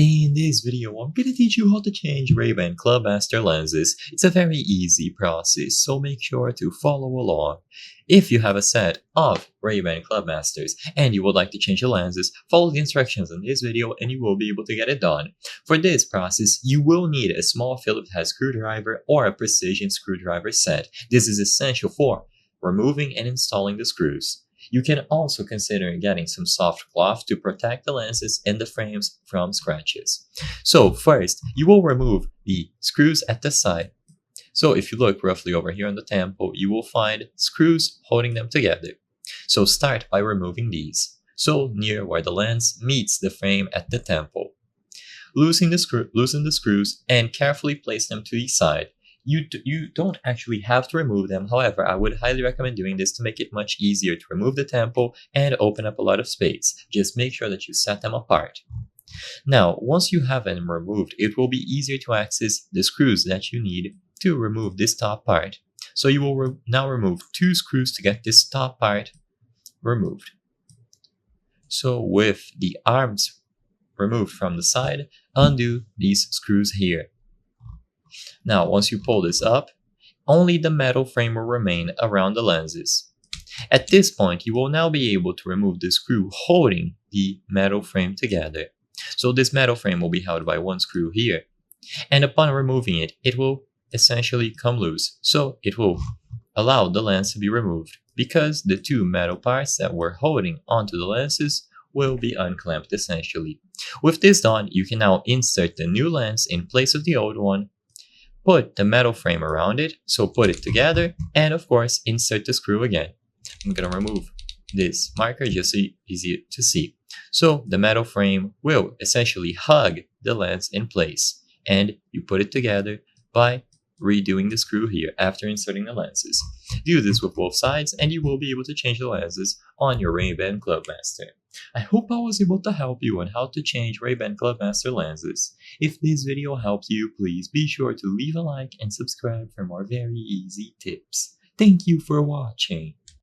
In this video, I'm gonna teach you how to change Ray-Ban Clubmaster lenses. It's a very easy process, so make sure to follow along. If you have a set of Ray-Ban Clubmasters and you would like to change the lenses, follow the instructions in this video and you will be able to get it done. For this process, you will need a small Phillips head screwdriver or a precision screwdriver set. This is essential for removing and installing the screws. You can also consider getting some soft cloth to protect the lenses and the frames from scratches. So first, you will remove the screws at the side. So if you look roughly over here on the temple, you will find screws holding them together. So start by removing these. So near where the lens meets the frame at the temple. Loosen the screws and carefully place them to the side. You don't actually have to remove them. However, I would highly recommend doing this to make it much easier to remove the temple and open up a lot of space. Just make sure that you set them apart. Now, once you have them removed, it will be easier to access the screws that you need to remove this top part. So you will now remove 2 screws to get this top part removed. So with the arms removed from the side, undo these screws here. Now, once you pull this up, only the metal frame will remain around the lenses. At this point, you will now be able to remove the screw holding the metal frame together. So this metal frame will be held by one screw here, and upon removing it, it will essentially come loose. So it will allow the lens to be removed because the 2 metal parts that were holding onto the lenses will be unclamped essentially. With this done, you can now insert the new lens in place of the old one. Put the metal frame around it, so put it together, and of course, insert the screw again. I'm gonna remove this marker just so easy to see. So the metal frame will essentially hug the lens in place, and you put it together by redoing the screw here after inserting the lenses. Do this with both sides, and you will be able to change the lenses on your Ray-Ban Clubmaster. I hope I was able to help you on how to change Ray-Ban Clubmaster lenses. If this video helped you, please be sure to leave a like and subscribe for more very easy tips. Thank you for watching.